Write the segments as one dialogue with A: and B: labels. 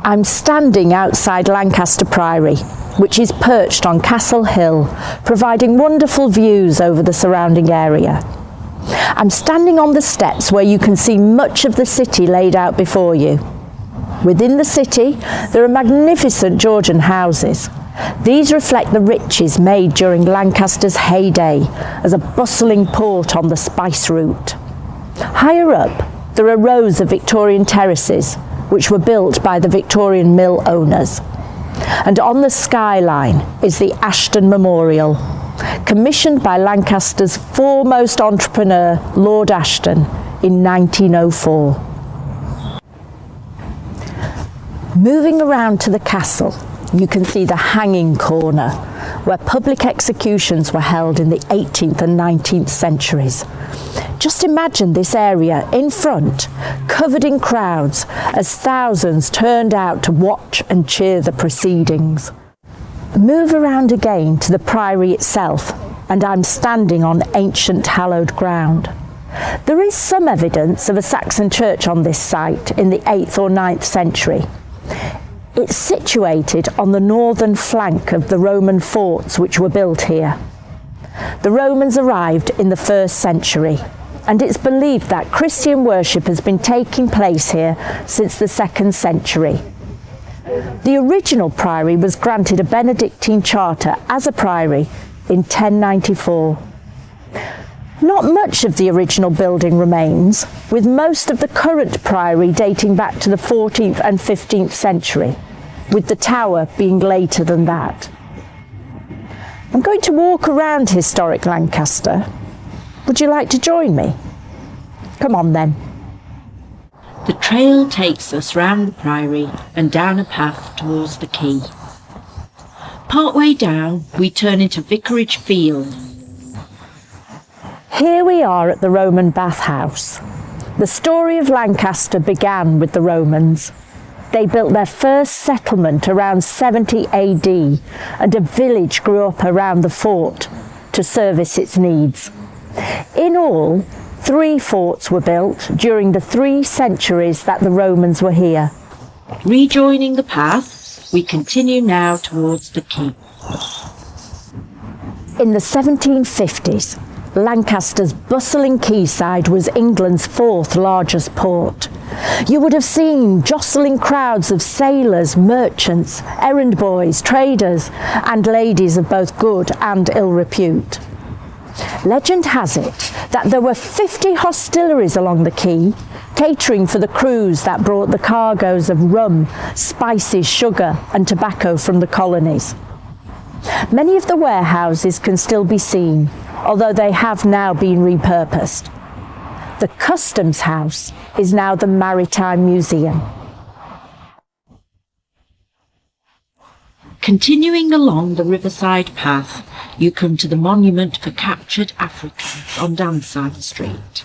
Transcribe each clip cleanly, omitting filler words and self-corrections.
A: I'm standing outside Lancaster Priory, which is perched on Castle Hill, providing wonderful views over the surrounding area. I'm standing on the steps where you can see much of the city laid out before you. Within the city, there are magnificent Georgian houses. These reflect the riches made during Lancaster's heyday as a bustling port on the spice route. Higher up, there are rows of Victorian terraces, which were built by the Victorian mill owners. And on the skyline is the Ashton Memorial, commissioned by Lancaster's foremost entrepreneur, Lord Ashton, in 1904. Moving around to the castle, you can see the hanging corner, where public executions were held in the 18th and 19th centuries. Just imagine this area in front, covered in crowds, as thousands turned out to watch and cheer the proceedings. Move around again to the priory itself, and I'm standing on ancient hallowed ground. There is some evidence of a Saxon church on this site in the 8th or 9th century. It's situated on the northern flank of the Roman forts which were built here. The Romans arrived in the 1st century, and it's believed that Christian worship has been taking place here since the 2nd century. The original priory was granted a Benedictine charter as a priory in 1094. Not much of the original building remains, with most of the current priory dating back to the 14th and 15th century, with the tower being later than that. I'm going to walk around historic Lancaster. Would you like to join me? Come on then.
B: The trail takes us round the priory and down a path towards the quay. Partway down, we turn into Vicarage Field.
A: Here we are at the Roman bathhouse. The story of Lancaster began with the Romans. They built their first settlement around 70 AD, and a village grew up around the fort to service its needs. In all, 3 forts were built during the 3 centuries that the Romans were here.
B: Rejoining the path, we continue now towards the quay.
A: In the 1750s, Lancaster's bustling quayside was England's 4th largest port. You would have seen jostling crowds of sailors, merchants, errand boys, traders, and ladies of both good and ill repute. Legend has it that there were 50 hostilleries along the quay, catering for the crews that brought the cargoes of rum, spices, sugar, and tobacco from the colonies. Many of the warehouses can still be seen, although they have now been repurposed. The Customs House is now the Maritime Museum.
B: Continuing along the riverside path, you come to the monument for captured Africans on Danside Street.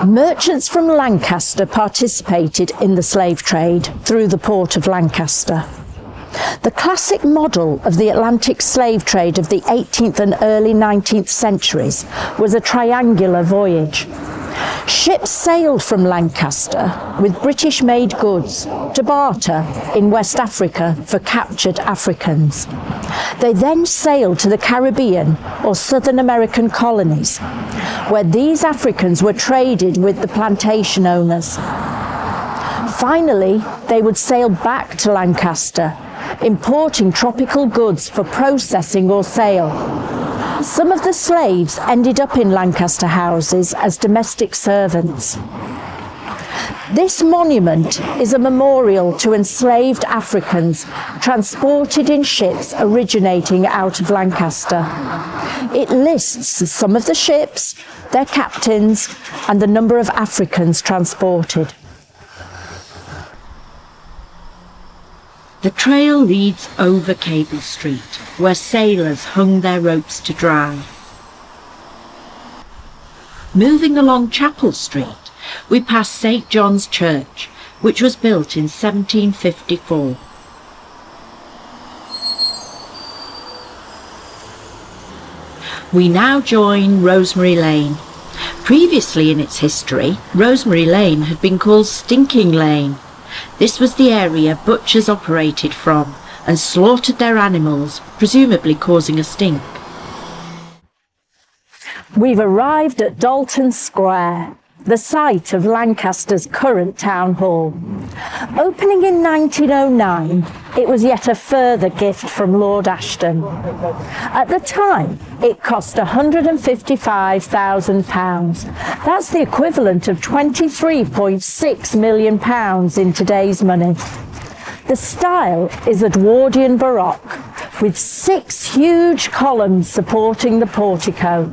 A: Merchants from Lancaster participated in the slave trade through the port of Lancaster. The classic model of the Atlantic slave trade of the 18th and early 19th centuries was a triangular voyage. Ships sailed from Lancaster with British-made goods to barter in West Africa for captured Africans. They then sailed to the Caribbean or Southern American colonies, where these Africans were traded with the plantation owners. Finally, they would sail back to Lancaster, importing tropical goods for processing or sale. Some of the slaves ended up in Lancaster houses as domestic servants. This monument is a memorial to enslaved Africans transported in ships originating out of Lancaster. It lists some of the ships, their captains, and the number of Africans transported.
B: The trail leads over Cable Street, where sailors hung their ropes to dry. Moving along Chapel Street, we pass St. John's Church, which was built in 1754. We now join Rosemary Lane, Previously in its history, Rosemary Lane had been called Stinking Lane. This was the area butchers operated from and slaughtered their animals, presumably causing a stink.
A: We've arrived at Dalton Square, the site of Lancaster's current town hall. Opening in 1909, it was yet a further gift from Lord Ashton. At the time, it cost £155,000. That's the equivalent of £23.6 million in today's money. The style is Edwardian Baroque, with 6 huge columns supporting the portico.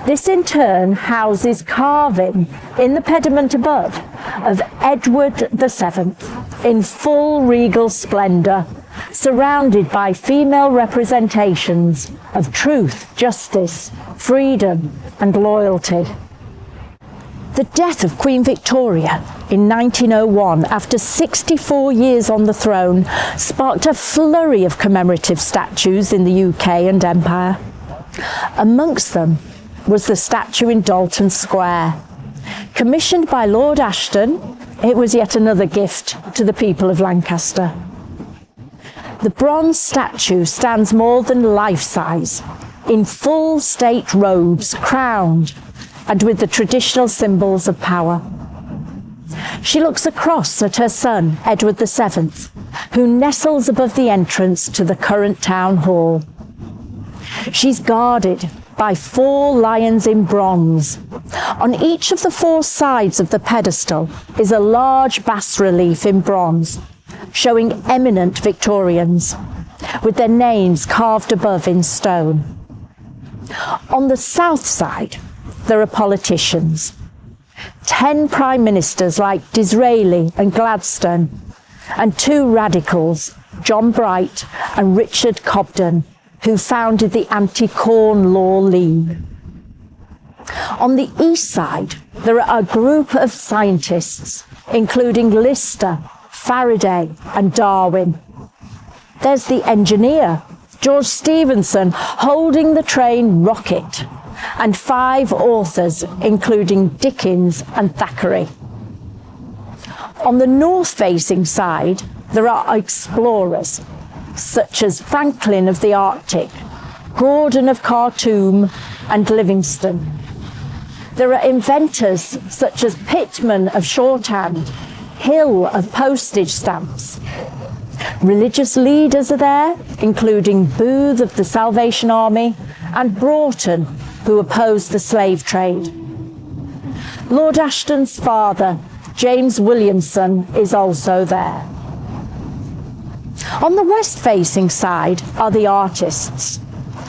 A: This in turn houses carving in the pediment above of Edward VII in full regal splendour, surrounded by female representations of truth, justice, freedom and loyalty. The death of Queen Victoria in 1901, after 64 years on the throne, sparked a flurry of commemorative statues in the UK and Empire. Amongst them was the statue in Dalton Square. Commissioned by Lord Ashton, it was yet another gift to the people of Lancaster. The bronze statue stands more than life-size, in full state robes, crowned, and with the traditional symbols of power. She looks across at her son, Edward VII, who nestles above the entrance to the current town hall. She's guarded by 4 lions in bronze. On each of the 4 sides of the pedestal is a large bas-relief in bronze, showing eminent Victorians, with their names carved above in stone. On the south side, there are politicians. 10 prime ministers like Disraeli and Gladstone, and 2 radicals, John Bright and Richard Cobden, who founded the Anti-Corn Law League. On the east side, there are a group of scientists, including Lister, Faraday and Darwin. There's the engineer, George Stephenson, holding the train rocket, and 5 authors, including Dickens and Thackeray. On the north-facing side, there are explorers, such as Franklin of the Arctic, Gordon of Khartoum and Livingstone. There are inventors such as Pitman of shorthand, Hill of postage stamps. Religious leaders are there, including Booth of the Salvation Army and Broughton, who opposed the slave trade. Lord Ashton's father, James Williamson, is also there. On the west-facing side are the artists.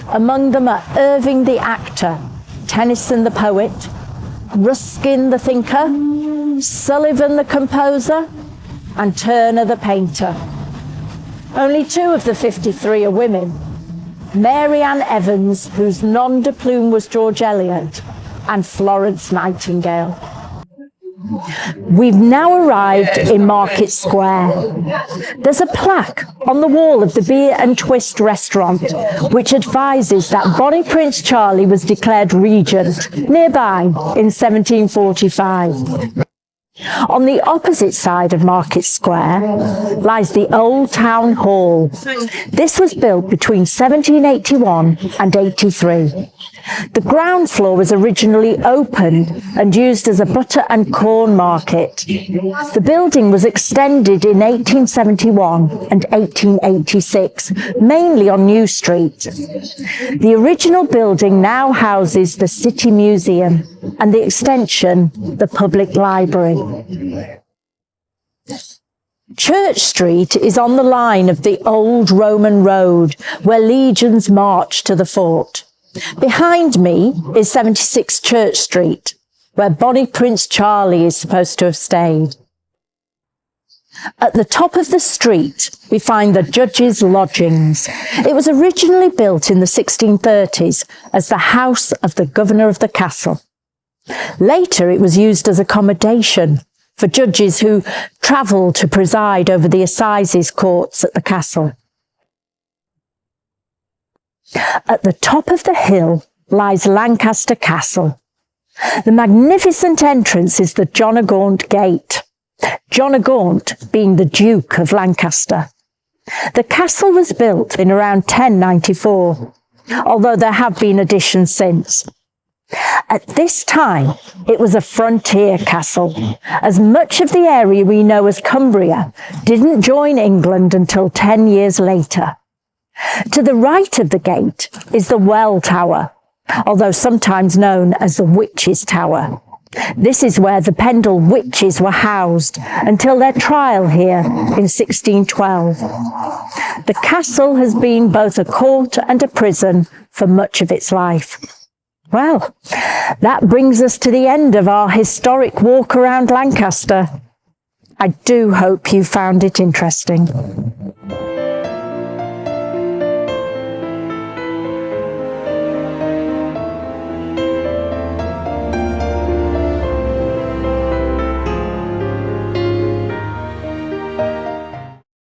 A: Among them are Irving the actor, Tennyson the poet, Ruskin the thinker, Sullivan the composer, and Turner the painter. Only 2 of the 53 are women. Mary Ann Evans, whose nom de plume was George Eliot, and Florence Nightingale. We've now arrived in Market Square. There's a plaque on the wall of the Beer and Twist restaurant which advises that Bonnie Prince Charlie was declared regent nearby in 1745. On the opposite side of Market Square lies the Old Town Hall. This was built between 1781 and 83. The ground floor was originally opened and used as a butter and corn market. The building was extended in 1871 and 1886, mainly on New Street. The original building now houses the City Museum and the extension, the Public Library. Church Street is on the line of the old Roman road where legions marched to the fort. Behind me is 76 Church Street, where Bonnie Prince Charlie is supposed to have stayed. At the top of the street, we find the Judge's Lodgings. It was originally built in the 1630s as the house of the governor of the castle. Later, it was used as accommodation for judges who travelled to preside over the assizes courts at the castle. At the top of the hill lies Lancaster Castle. The magnificent entrance is the John o' Gaunt Gate, John o' Gaunt being the Duke of Lancaster. The castle was built in around 1094, although there have been additions since. At this time, it was a frontier castle, as much of the area we know as Cumbria didn't join England until 10 years later. To the right of the gate is the Well Tower, although sometimes known as the Witches' Tower. This is where the Pendle witches were housed until their trial here in 1612. The castle has been both a court and a prison for much of its life. Well, that brings us to the end of our historic walk around Lancaster. I do hope you found it interesting.